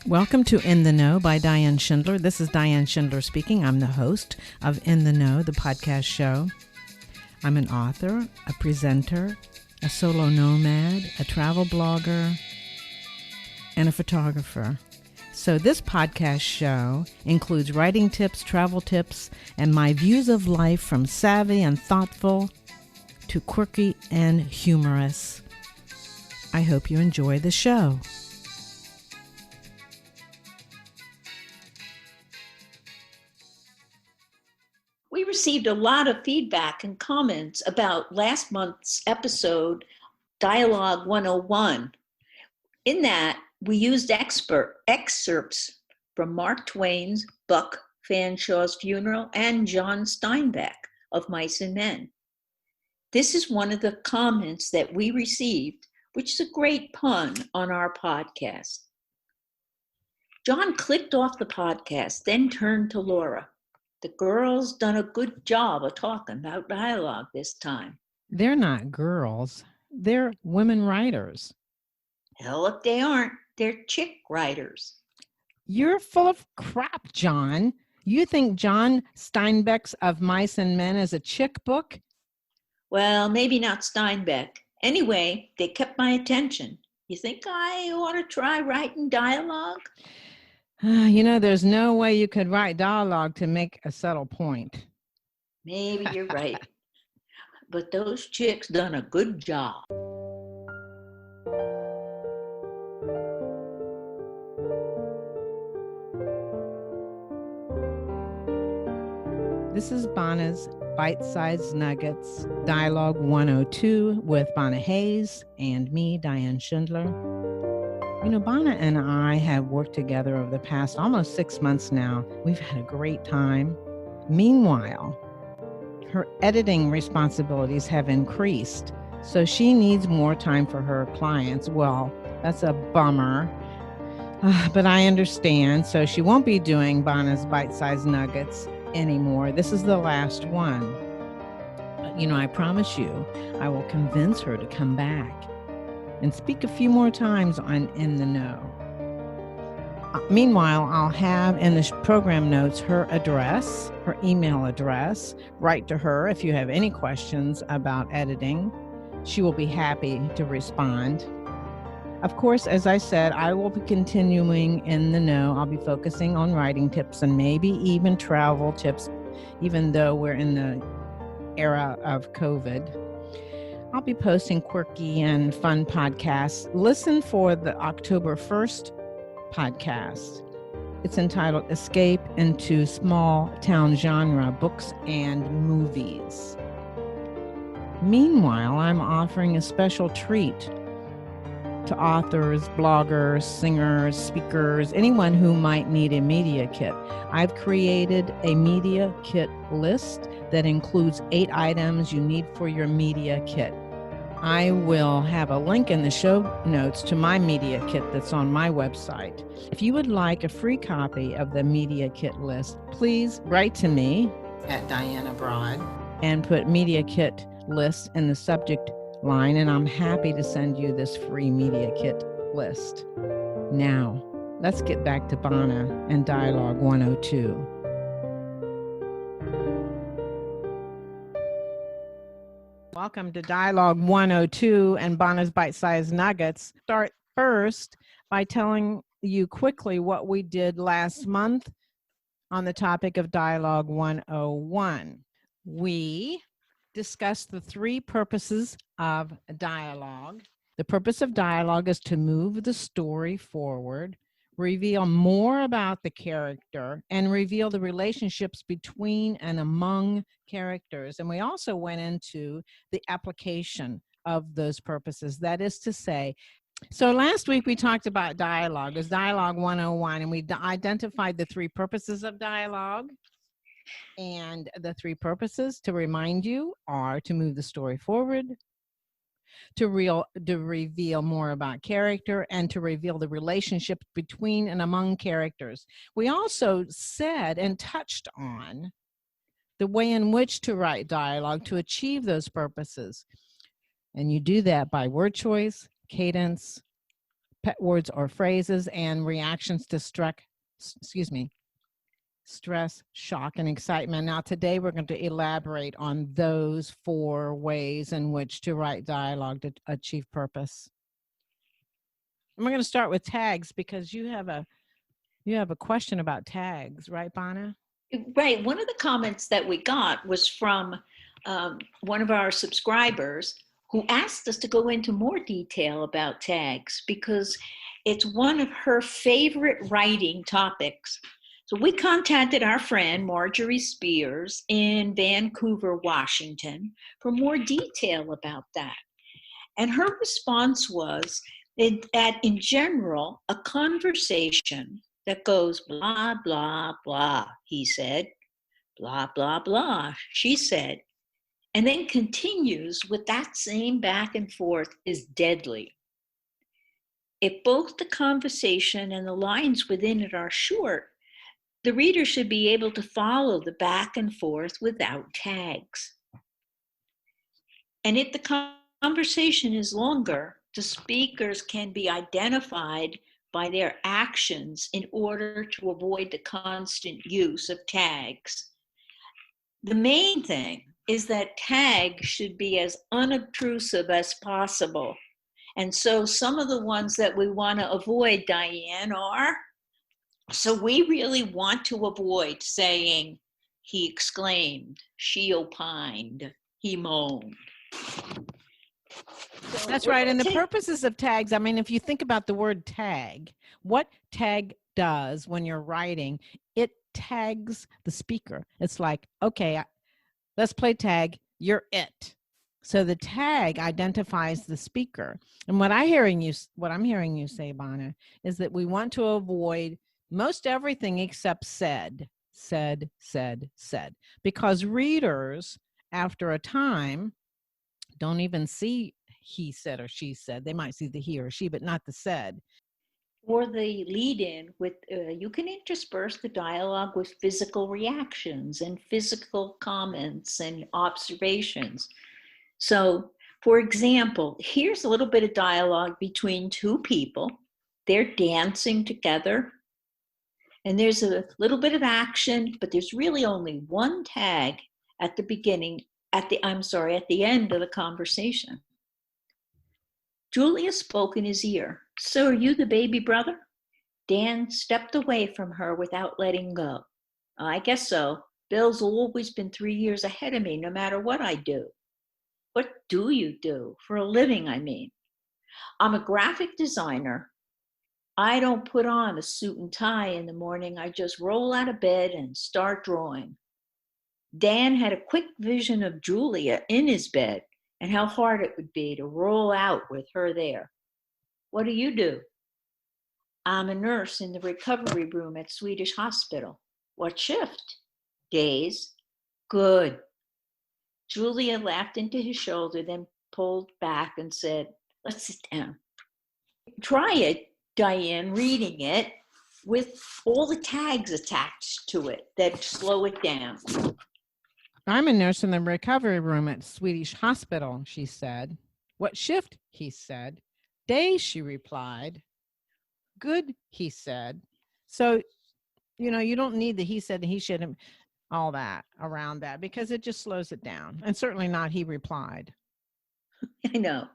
Welcome to In the Know by Diann Schindler. This is Diann Schindler speaking. I'm the host of In the Know, the podcast show. I'm an author, a presenter, a solo nomad, a travel blogger, and a photographer. So this podcast show includes writing tips, travel tips, and my views of life from savvy and thoughtful to quirky and humorous. I hope you enjoy the show. We received a lot of feedback and comments about last month's episode, Dialogue 101. In that, we used excerpts from Mark Twain's Buck Fanshaw's Funeral and John Steinbeck of Mice and Men. This is one of the comments that we received, which is a great pun on our podcast. John clicked off the podcast, then turned to Laura. The girls done a good job of talking about dialogue this time. They're not girls. They're women writers. Hell if they aren't. They're chick writers. You're full of crap, John. You think John Steinbeck's of Mice and Men is a chick book? Well, maybe not Steinbeck. Anyway, they kept my attention. You think I ought to try writing dialogue? There's no way you could write dialogue to make a subtle point. Maybe you're right. But those chicks done a good job. This is Bona's Bite-Sized Nuggets, Dialogue 102 with Bona Hayes and me, Diann Schindler. Bona and I have worked together over the past almost 6 months now. We've had a great time. Meanwhile, her editing responsibilities have increased, so she needs more time for her clients. Well, that's a bummer, but I understand. So she won't be doing Bona's Bite-Sized Nuggets anymore. This is the last one. But, I promise you, I will convince her to come back and speak a few more times on In the Know. Meanwhile, I'll have in the program notes her address, her email address. Write to her if you have any questions about editing. She will be happy to respond. Of course, as I said, I will be continuing In the Know. I'll be focusing on writing tips and maybe even travel tips, even though we're in the era of COVID. I'll be posting quirky and fun podcasts. Listen for the October 1st podcast. It's entitled Escape into Small Town Genre, Books and Movies. Meanwhile, I'm offering a special treat to authors, bloggers, singers, speakers, anyone who might need a media kit. I've created a media kit list that includes 8 items you need for your media kit. I will have a link in the show notes to my media kit that's on my website. If you would like a free copy of the media kit list, please write to me at Diann Abroad and put media kit list in the subject line, and I'm happy to send you this free media kit list. Now, let's get back to Bona and Dialogue 102. Welcome to Dialogue 102 and Bona's Bite-Sized Nuggets. Start first by telling you quickly what we did last month on the topic of Dialogue 101. We discussed the 3 purposes of dialogue. The purpose of dialogue is to move the story forward, reveal more about the character, and reveal the relationships between and among characters. And we also went into the application of those purposes. That is to say, so last week we talked about dialogue. It was Dialogue 101, and we identified the 3 purposes of dialogue. And the 3 purposes, to remind you, are to move the story forward, to reveal more about character, and to reveal the relationship between and among characters. We also said and touched on the way in which to write dialogue to achieve those purposes. And you do that by word choice, cadence, pet words or phrases, and reactions to stress, shock, and excitement. Now, today we're going to elaborate on those 4 ways in which to write dialogue to achieve purpose. And we're going to start with tags because you have a question about tags, right, Bona? Right. One of the comments that we got was from one of our subscribers who asked us to go into more detail about tags because it's one of her favorite writing topics. So we contacted our friend Marjorie Spears in Vancouver, Washington, for more detail about that. And her response was that in general, a conversation that goes blah, blah, blah, he said, blah, blah, blah, she said, and then continues with that same back and forth is deadly. If both the conversation and the lines within it are short, the reader should be able to follow the back and forth without tags. And if the conversation is longer, the speakers can be identified by their actions in order to avoid the constant use of tags. The main thing is that tags should be as unobtrusive as possible. And so some of the ones that we want to avoid, Diann, are, so we really want to avoid saying, he exclaimed, she opined, he moaned. So that's right. And the purposes of tags, I mean, if you think about the word tag, what tag does when you're writing, it tags the speaker. It's like, okay, let's play tag, you're it. So the tag identifies the speaker. And what I'm hearing you say, Bona, is that we want to avoid most everything except said, because readers, after a time, don't even see he said or she said. They might see the he or she, but not the said. Or the lead-in with, you can intersperse the dialogue with physical reactions and physical comments and observations. So, for example, here's a little bit of dialogue between 2 people. They're dancing together, and there's a little bit of action, but there's really only one tag at the beginning, at the end of the conversation. Julia spoke in his ear. So are you the baby brother? Dan stepped away from her without letting go. I guess so. Bill's always been 3 years ahead of me, no matter what I do. What do you do? For a living, I mean. I'm a graphic designer. I don't put on a suit and tie in the morning. I just roll out of bed and start drawing. Dan had a quick vision of Julia in his bed and how hard it would be to roll out with her there. What do? I'm a nurse in the recovery room at Swedish Hospital. What shift? Days. Good. Julia laughed into his shoulder, then pulled back and said, let's sit down. Try it, Diann, reading it with all the tags attached to it that slow it down. I'm a nurse in the recovery room at Swedish Hospital, she said. What shift? He said. Days, she replied. Good, he said. So, you don't need the he said, he should, all that around that, because it just slows it down. And certainly not he replied. I know.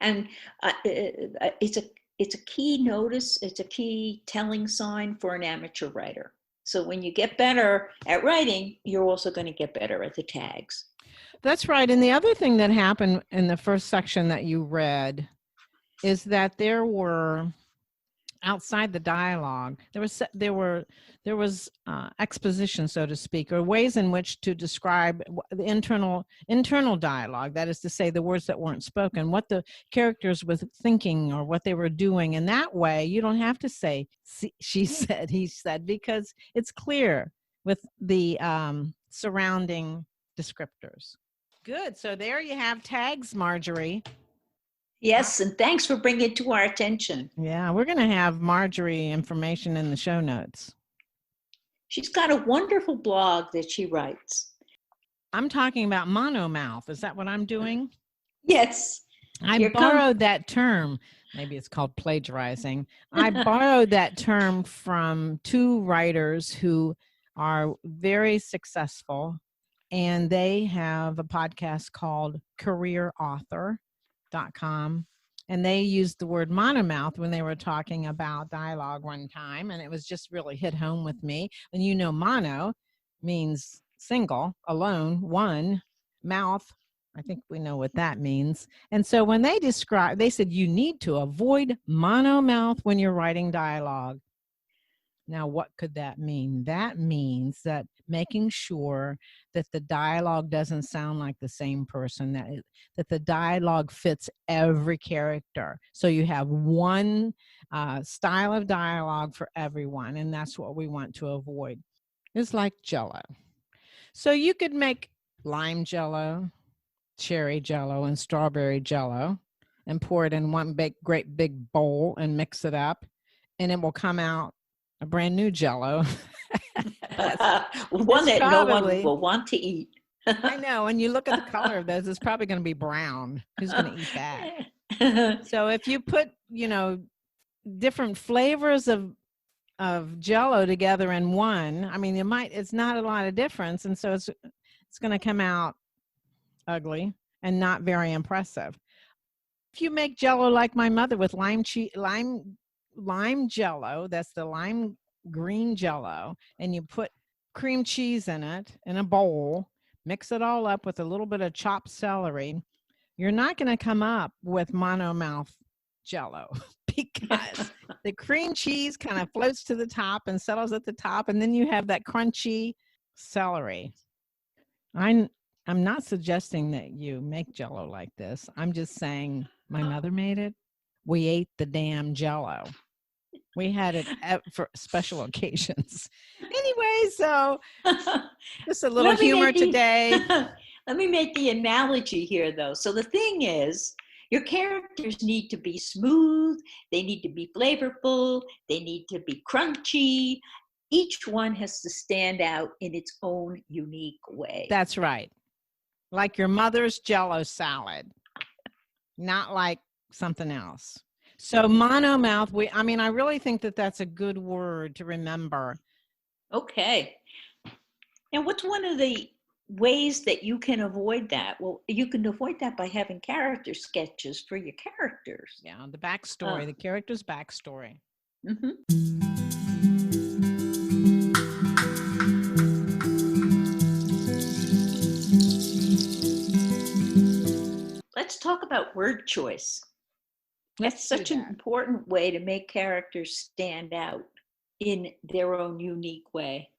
And it's a key notice. It's a key telling sign for an amateur writer. So when you get better at writing, you're also going to get better at the tags. That's right. And the other thing that happened in the first section that you read is that there were, outside the dialogue, there was exposition, so to speak, or ways in which to describe the internal dialogue. That is to say, the words that weren't spoken, what the characters were thinking or what they were doing. And that way, you don't have to say she said, he said, because it's clear with the surrounding descriptors. Good. So there you have tags, Marjorie. Yes, and thanks for bringing it to our attention. Yeah, we're going to have Marjorie information in the show notes. She's got a wonderful blog that she writes. I'm talking about monomouth. Is that what I'm doing? Yes. I Here comes. borrowed that term. Maybe it's called plagiarizing. I borrowed that term from two writers who are very successful, and they have a podcast called careerauthor.com. And they used the word monomouth when they were talking about dialogue one time, and it was just really hit home with me. And you know, mono means single, alone, one, mouth. I think we know what that means. And so when they described, they said you need to avoid monomouth when you're writing dialogue. Now, what could that mean? That means that making sure that the dialogue doesn't sound like the same person, that the dialogue fits every character. So you have one style of dialogue for everyone, and that's what we want to avoid. It's like Jell-O. So you could make lime Jell-O, cherry Jell-O, and strawberry Jell-O, and pour it in one great big bowl and mix it up, and it will come out a brand new Jell-O. One that no one will want to eat. I know. And you look at the color of those, it's probably going to be brown. Who's going to eat that? So if you put, different flavors of Jell-O together in one, I mean, it's not a lot of difference. And so it's going to come out ugly and not very impressive. If you make Jell-O like my mother with lime Jell-O, that's the lime green Jell-O, and you put cream cheese in it in a bowl, mix it all up with a little bit of chopped celery, you're not going to come up with monomouth Jell-O because the cream cheese kind of floats to the top and settles at the top, and then you have that crunchy celery. I'm not suggesting that you make Jell-O like this. I'm just saying my mother made it. We ate the damn Jell-O. We had it for special occasions. Anyway, so just a little humor today. Let me make the analogy here, though. So the thing is, your characters need to be smooth. They need to be flavorful. They need to be crunchy. Each one has to stand out in its own unique way. That's right. Like your mother's Jell-O salad, not like something else. So monomouth, I really think that that's a good word to remember. Okay. And what's one of the ways that you can avoid that? Well, you can avoid that by having character sketches for your characters. Yeah, the backstory, the character's backstory. Mm-hmm. Let's talk about word choice. That's such an important way to make characters stand out in their own unique way.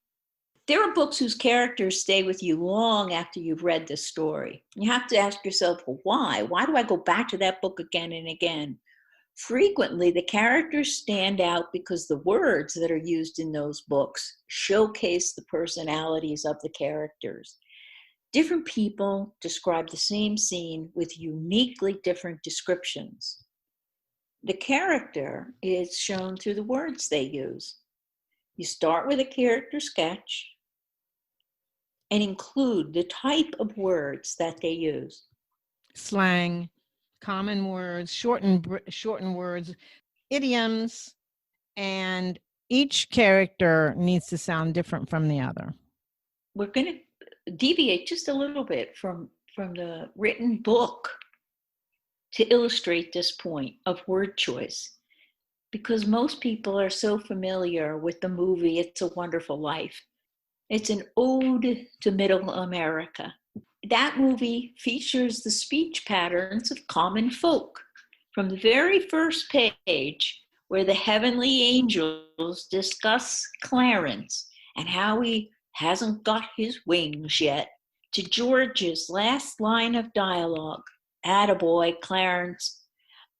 There are books whose characters stay with you long after you've read the story. You have to ask yourself, well, why? Why do I go back to that book again and again? Frequently, the characters stand out because the words that are used in those books showcase the personalities of the characters. Different people describe the same scene with uniquely different descriptions. The character is shown through the words they use. You start with a character sketch and include the type of words that they use. Slang, common words, shortened words, idioms, and each character needs to sound different from the other. We're going to deviate just a little bit from the written book to illustrate this point of word choice, because most people are so familiar with the movie It's a Wonderful Life. It's an ode to middle America. That movie features the speech patterns of common folk. From the very first page, where the heavenly angels discuss Clarence and how he hasn't got his wings yet, to George's last line of dialogue, "Attaboy, Clarence."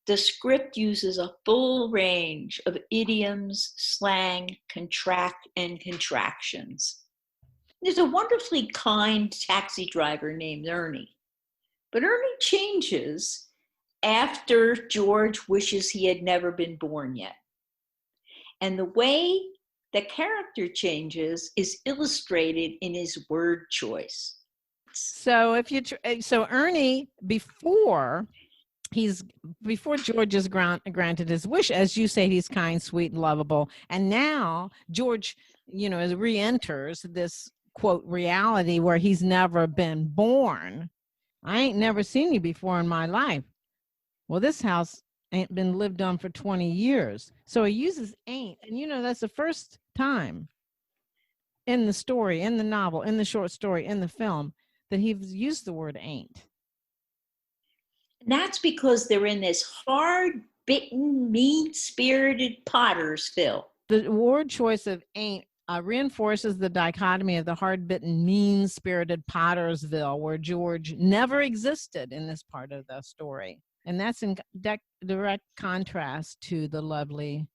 The script uses a full range of idioms, slang, and contractions. There's a wonderfully kind taxi driver named Ernie, but Ernie changes after George wishes he had never been born yet. And the way the character changes is illustrated in his word choice. So Ernie, before he's before George is granted his wish, as you say, he's kind, sweet, and lovable. And now George, re-enters this quote reality where he's never been born. I ain't never seen you before in my life. Well, this house ain't been lived on for 20 years. So he uses ain't, and that's the first time in the story, in the novel, in the short story, in the film that he's used the word ain't. And that's because they're in this hard-bitten, mean-spirited Pottersville. The word choice of ain't reinforces the dichotomy of the hard-bitten, mean-spirited Pottersville, where George never existed in this part of the story. And that's in direct contrast to the lovely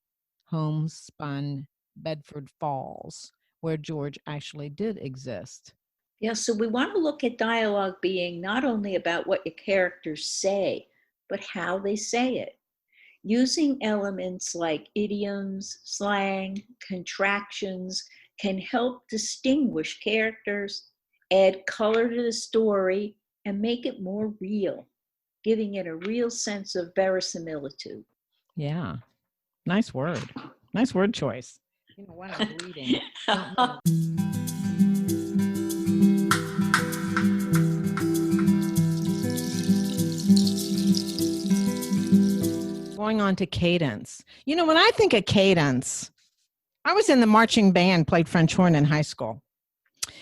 homespun Bedford Falls, where George actually did exist. Yeah, so we want to look at dialogue being not only about what your characters say, but how they say it. Using elements like idioms, slang, contractions can help distinguish characters, add color to the story, and make it more real, giving it a real sense of verisimilitude. Yeah, nice word. Nice word choice. When I'm reading. Going on to cadence. When I think of cadence, I was in the marching band, played French horn in high school.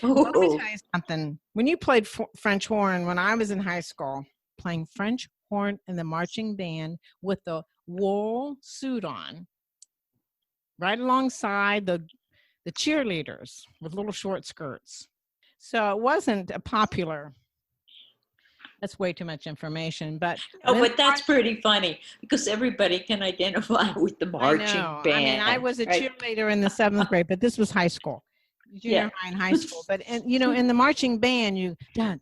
Let me tell you something. When you played French horn, when I was in high school, playing French horn in the marching band with the wool suit on, right alongside the cheerleaders with little short skirts. So it wasn't a popular. That's way too much information, but but that's pretty funny because everybody can identify with the marching band. I was a cheerleader in the 7th grade, but this was high school, junior high and high school. But in the marching band, you and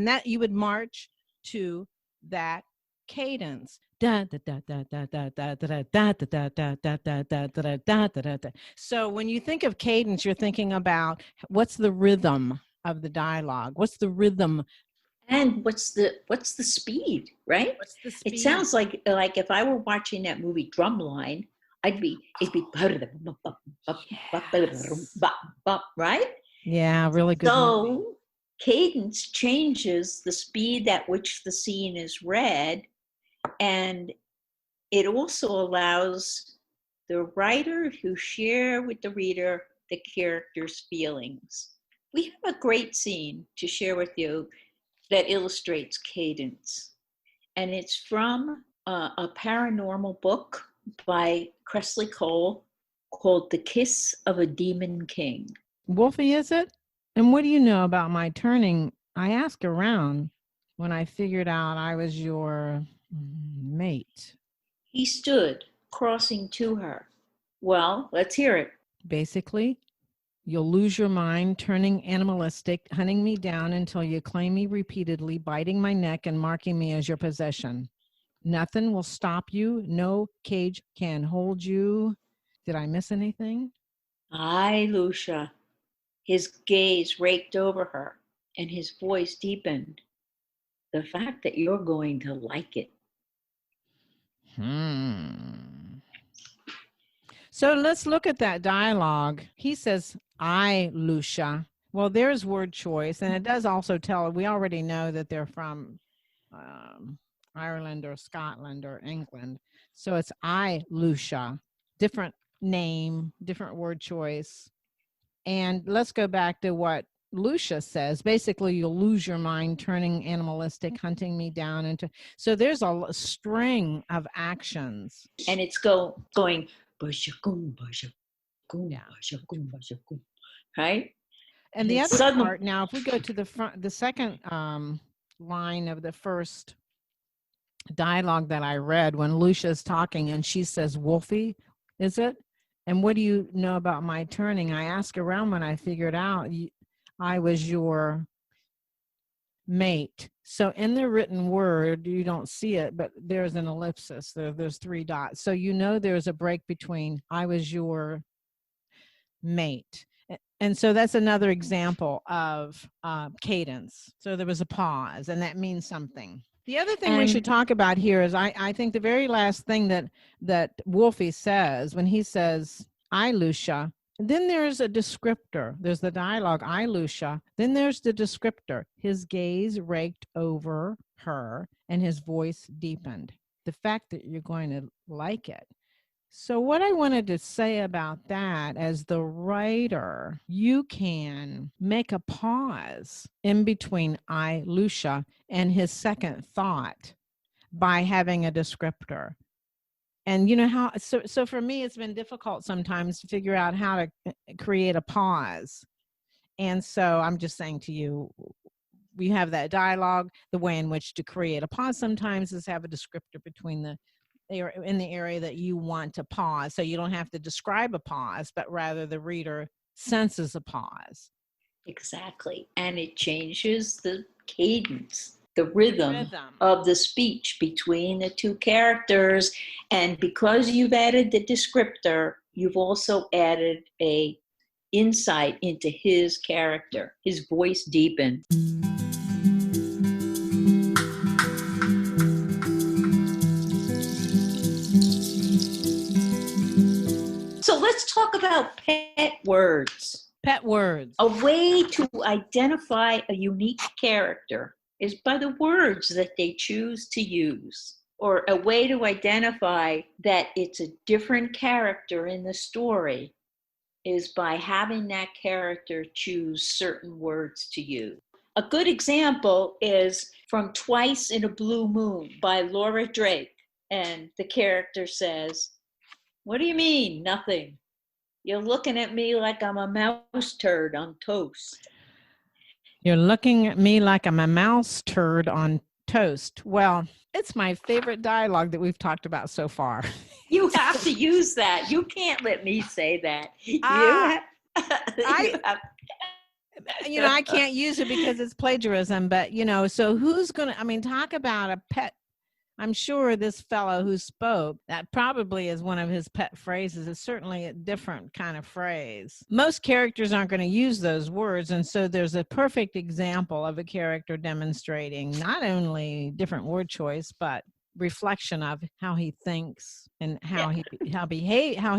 that you would march to that cadence. So when you think of cadence, you're thinking about what's the rhythm of the dialogue? What's the rhythm? And what's the speed, right? What's the speed? It sounds like if I were watching that movie Drumline, it'd be right? Yeah, really good. So movie. Cadence changes the speed at which the scene is read, and it also allows the writer to share with the reader the character's feelings. We have a great scene to share with you that illustrates cadence, and it's from a paranormal book by Cressley Cole called The Kiss of a Demon King. Wolfie, is it? And what do you know about my turning? I asked around when I figured out I was your mate. He stood, crossing to her. Well, let's hear it. Basically, you'll lose your mind, turning animalistic, hunting me down until you claim me repeatedly, biting my neck and marking me as your possession. Nothing will stop you. No cage can hold you. Did I miss anything? Aye, Lucia. His gaze raked over her, and his voice deepened. The fact that you're going to like it. So let's look at that dialogue. He says, I, Lucia. Well, there's word choice, and it does also tell, we already know that they're from Ireland or Scotland or England. So it's I, Lucia. Different name, different word choice. And let's go back to what Lucia says. Basically, you'll lose your mind, turning animalistic, hunting me down into. So there's a string of actions. And it's going, right? And the other part, now, if we go to the second line of the first dialogue that I read, when Lucia's talking and she says, Wolfie, is it? And what do you know about my turning? I asked around when I figured out I was your mate. So in the written word, you don't see it, but there's an ellipsis. There's 3 dots. So there's a break between I was your mate. And so that's another example of cadence. So there was a pause, and that means something. The other thing we should talk about here is I think the very last thing that Wolfie says when he says, "I, Lucia," then there's a descriptor. There's the dialogue, "I, Lucia." Then there's the descriptor. His gaze raked over her and his voice deepened. The fact that you're going to like it. So what I wanted to say about that, as the writer, you can make a pause in between "I, Lucia" and his second thought by having a descriptor. And you know how, so for me, it's been difficult sometimes to figure out how to create a pause. And so I'm just saying to you, we have that dialogue. The way in which to create a pause sometimes is have a descriptor between in the area that you want to pause. So you don't have to describe a pause, but rather the reader senses a pause. Exactly. And it changes the cadence, the rhythm of the speech between the two characters. And because you've added the descriptor, you've also added a insight into his character. His voice deepened. So let's talk about pet words. Pet words. A way to identify a unique character is by the words that they choose to use. Or a way to identify that it's a different character in the story is by having that character choose certain words to use. A good example is from Twice in a Blue Moon by Laura Drake. And the character says, "What do you mean, nothing? You're looking at me like I'm a mouse turd on toast." You're looking at me like I'm a mouse turd on toast. Well, it's my favorite dialogue that we've talked about so far. You have to use that. You can't let me say that. I can't use it because it's plagiarism, but so who's going to, talk about a pet. I'm sure this fellow who spoke, that probably is one of his pet phrases. It's certainly a different kind of phrase. Most characters aren't going to use those words. And so there's a perfect example of a character demonstrating not only different word choice, but reflection of how he thinks and how he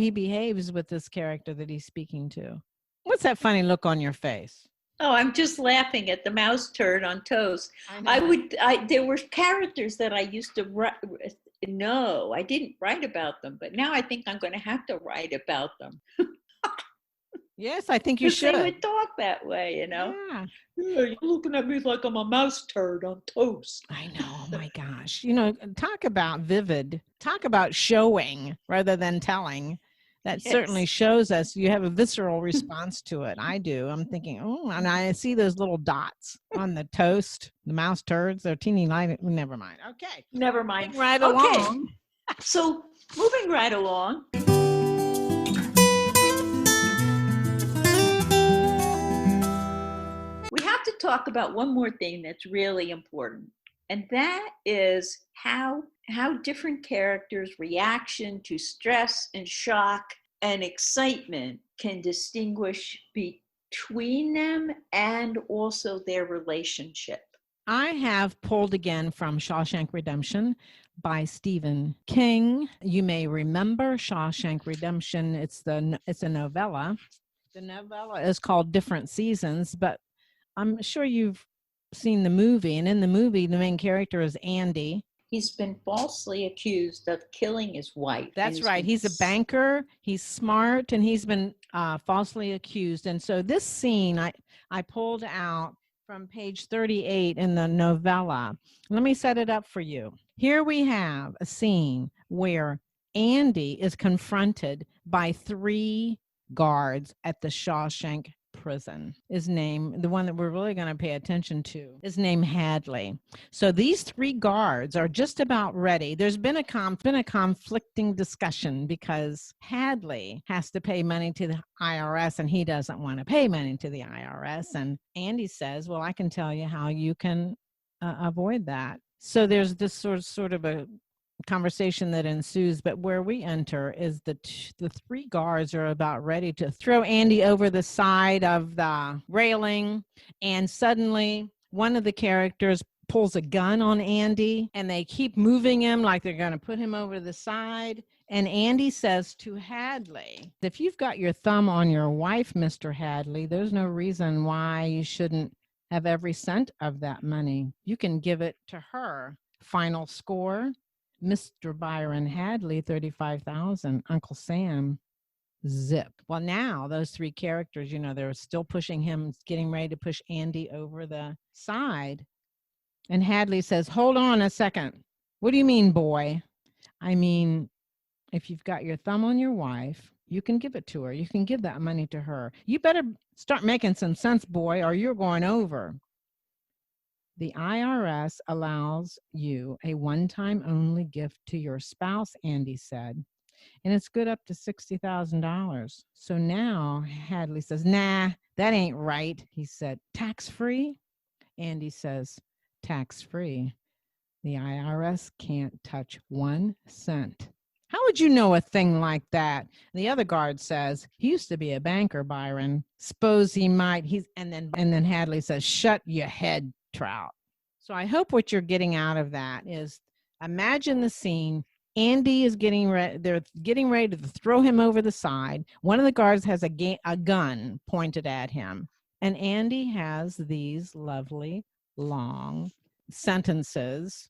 behaves with this character that he's speaking to. What's that funny look on your face? Oh, I'm just laughing at the mouse turd on toast. There were characters that I used to write. No, I didn't write about them, but now I think I'm going to have to write about them. Yes, I think you should. They would talk that way, Yeah. You're looking at me like I'm a mouse turd on toast. I know. Oh my gosh. Talk about vivid. Talk about showing rather than telling. That certainly shows us you have a visceral response to it. I do. I'm thinking, and I see those little dots on the toast, the mouse turds. They're teeny light. Never mind. Okay. Never mind. Moving right along. So moving right along. We have to talk about one more thing that's really important. And that is how different characters' reaction to stress and shock and excitement can distinguish between them and also their relationship. I have pulled again from Shawshank Redemption by Stephen King. You may remember Shawshank Redemption. It's a novella. The novella is called Different Seasons, but I'm sure you've seen the movie, and in the movie the main character is Andy. He's been falsely accused of killing his wife. That's right. He's a banker. He's smart, and he's been falsely accused. And so this scene I pulled out from page 38 in the novella. Let me set it up for you. Here we have a scene where Andy is confronted by 3 guards at the Shawshank prison. His name, the one that we're really going to pay attention to, is named Hadley. So these 3 guards are just about ready. There's been a conflicting discussion because Hadley has to pay money to the IRS and he doesn't want to pay money to the IRS. And Andy says, well, I can tell you how you can avoid that. So there's this sort of a conversation that ensues, but where we enter is the three guards are about ready to throw Andy over the side of the railing, and suddenly one of the characters pulls a gun on Andy, and they keep moving him like they're going to put him over the side. And Andy says to Hadley, if you've got your thumb on your wife, Mr. Hadley, there's no reason why you shouldn't have every cent of that money. You can give it to her. Final score, Mr. Byron Hadley, 35,000. Uncle Sam, zip. Well, now those three characters, they're still pushing him, getting ready to push Andy over the side. And Hadley says, hold on a second. What do you mean, boy? I mean, if you've got your thumb on your wife, you can give it to her. You can give that money to her. You better start making some sense, boy, or you're going over. The IRS allows you a one-time only gift to your spouse, Andy said, and it's good up to $60,000. So now Hadley says, nah, that ain't right. He said, tax-free? Andy says, tax-free. The IRS can't touch 1 cent. How would you know a thing like that? The other guard says, he used to be a banker, Byron. Suppose he might. And then Hadley says, shut your head, Trout. So I hope what you're getting out of that is, imagine the scene. Andy is getting ready. They're getting ready to throw him over the side. One of the guards has a gun pointed at him. And Andy has these lovely, long sentences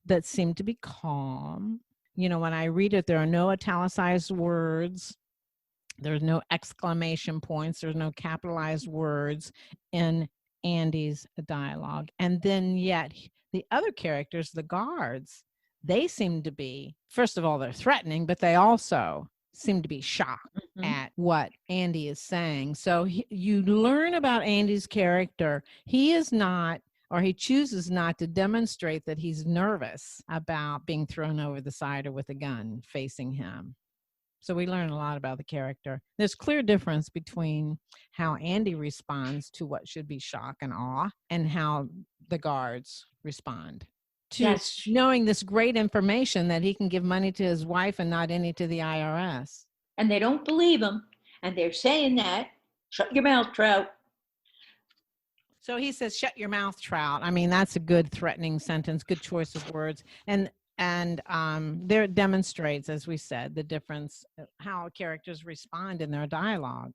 that seem to be calm. When I read it, there are no italicized words. There's no exclamation points. There's no capitalized words in Andy's dialogue. And then yet the other characters, the guards, they seem to be, first of all, they're threatening, but they also seem to be shocked at what Andy is saying. So you learn about Andy's character. He is not, or he chooses not to demonstrate that he's nervous about being thrown over the side or with a gun facing him. So we learn a lot about the character. There's clear difference between how Andy responds to what should be shock and awe and how the guards respond to knowing this great information that he can give money to his wife and not any to the IRS. And they don't believe him. And they're saying that, shut your mouth, Trout. So he says, shut your mouth, Trout. I mean, that's a good threatening sentence, good choice of words. And there it demonstrates, as we said, the difference, how characters respond in their dialogue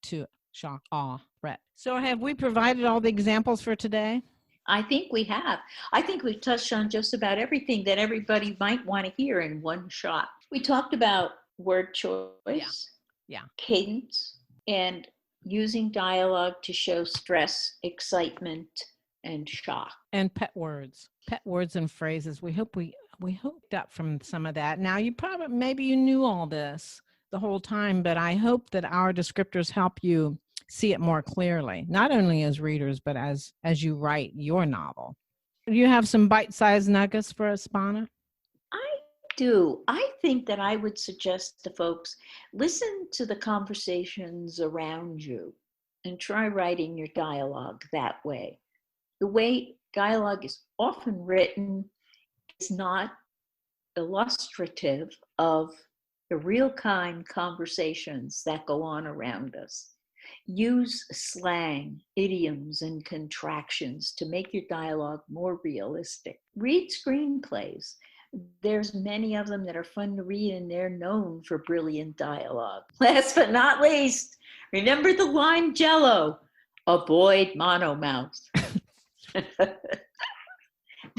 to shock, awe, threat. So have we provided all the examples for today? I think we have. I think we've touched on just about everything that everybody might want to hear in one shot. We talked about word choice, cadence, and using dialogue to show stress, excitement, and shock. And pet words and phrases. We hooked up from some of that. Now maybe you knew all this the whole time, but I hope that our descriptors help you see it more clearly, not only as readers, but as you write your novel. Do you have some bite-sized nuggets for us, Bona? I do. I think that I would suggest to folks, listen to the conversations around you and try writing your dialogue that way. The way dialogue is often written is not illustrative of the real kind conversations that go on around us. Use slang, idioms, and contractions to make your dialogue more realistic. Read screenplays. There's many of them that are fun to read, and they're known for brilliant dialogue. Last but not least, remember the line Jell-O, avoid monomouth.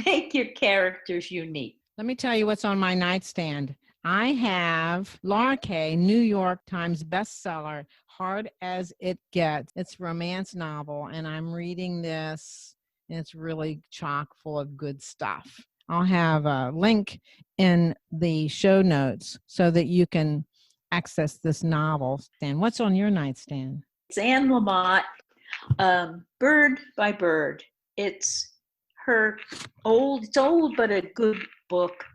Make your characters unique. Let me tell you what's on my nightstand. I have Laura Kay, New York Times bestseller, Hard as It Gets. It's a romance novel, and I'm reading this, and it's really chock full of good stuff. I'll have a link in the show notes so that you can access this novel. And what's on your nightstand? It's Anne Lamott, Bird by Bird. It's old but a good book.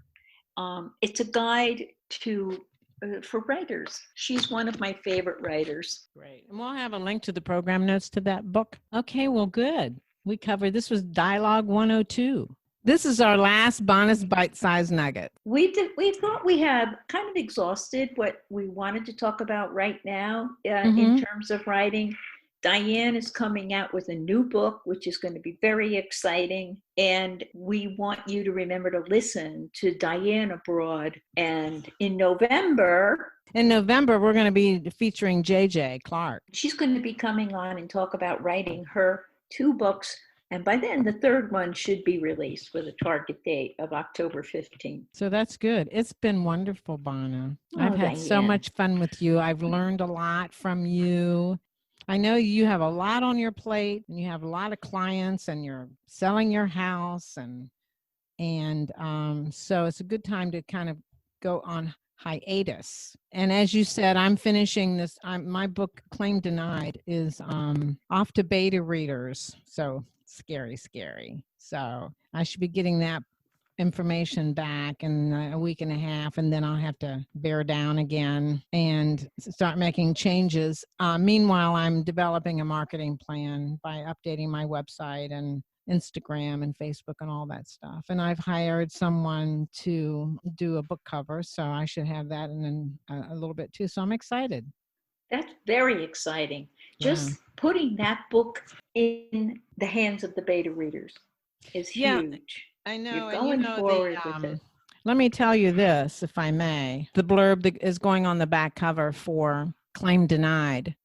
It's a guide for writers. She's one of my favorite writers. Great. And we'll have a link to the program notes to that book. Okay, well, good. We covered, this was Dialogue 102. This is our last bonus bite-sized nugget. We thought we had kind of exhausted what we wanted to talk about right now in terms of writing. Diann is coming out with a new book, which is going to be very exciting. And we want you to remember to listen to Diann Abroad. And in November, we're going to be featuring JJ Clark. She's going to be coming on and talk about writing her 2 books. And by then, the 3rd one should be released with a target date of October 15th. So that's good. It's been wonderful, Bona. I've had so much fun with you. I've learned a lot from you. I know you have a lot on your plate, and you have a lot of clients, and you're selling your house, and so it's a good time to kind of go on hiatus. And as you said, I'm finishing this. My book, Claim Denied, is off to beta readers. So scary. So I should be getting that information back in a week and a half, and then I'll have to bear down again and start making changes. Meanwhile, I'm developing a marketing plan by updating my website and Instagram and Facebook and all that stuff. And I've hired someone to do a book cover, so I should have that in a little bit too. So I'm excited. That's very exciting. Just putting that book in the hands of the beta readers is huge. I know. You're going forward with it. Let me tell you this, if I may. The blurb that is going on the back cover for Claim Denied.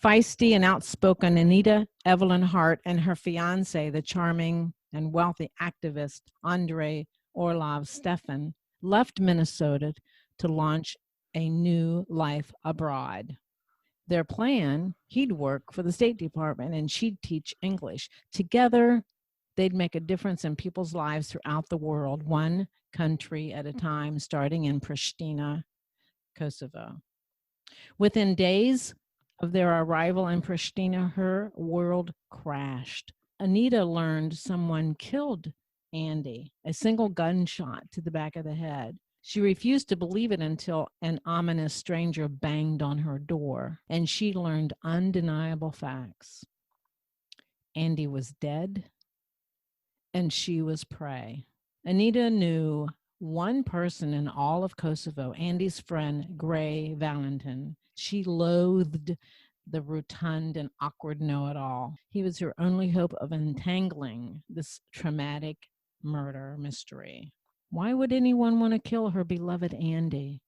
Feisty and outspoken Anita Evelyn Hart and her fiance, the charming and wealthy activist Andrei Orlov Stefan, left Minnesota to launch a new life abroad. Their plan, he'd work for the State Department and she'd teach English. Together, they'd make a difference in people's lives throughout the world, one country at a time, starting in Pristina, Kosovo. Within days of their arrival in Pristina, her world crashed. Anita learned someone killed Andy, a single gunshot to the back of the head. She refused to believe it until an ominous stranger banged on her door, and she learned undeniable facts. Andy was dead, and she was prey. Anita knew one person in all of Kosovo, Andy's friend, Gray Valentin. She loathed the rotund and awkward know-it-all. He was her only hope of untangling this traumatic murder mystery. Why would anyone want to kill her beloved Andy?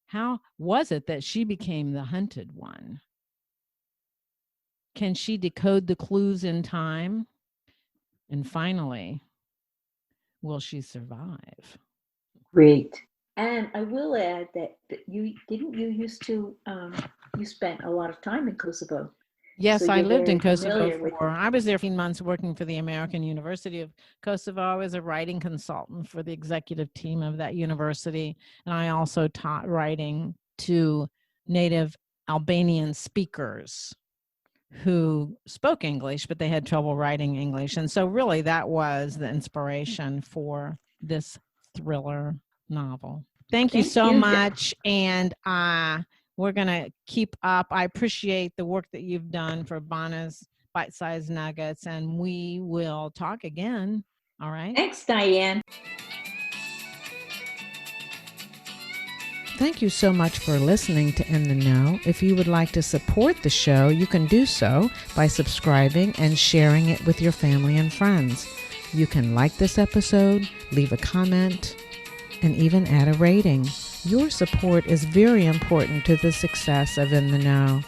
How was it that she became the hunted one? Can she decode the clues in time? And finally, will she survive? Great. And I will add that you spent a lot of time in Kosovo. Yes, so I lived in Kosovo I was there 15 months working for the American University of Kosovo. I was a writing consultant for the executive team of that university. And I also taught writing to native Albanian speakers who spoke English, but they had trouble writing English. And so really that was the inspiration for this thriller novel. Thank you so much. And we're going to keep up. I appreciate the work that you've done for Bona's Bite-Sized Nuggets, and we will talk again. All right. Thanks, Diann. Thank you so much for listening to In the Know. If you would like to support the show, you can do so by subscribing and sharing it with your family and friends. You can like this episode, leave a comment, and even add a rating. Your support is very important to the success of In the Know.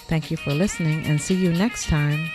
Thank you for listening, and see you next time.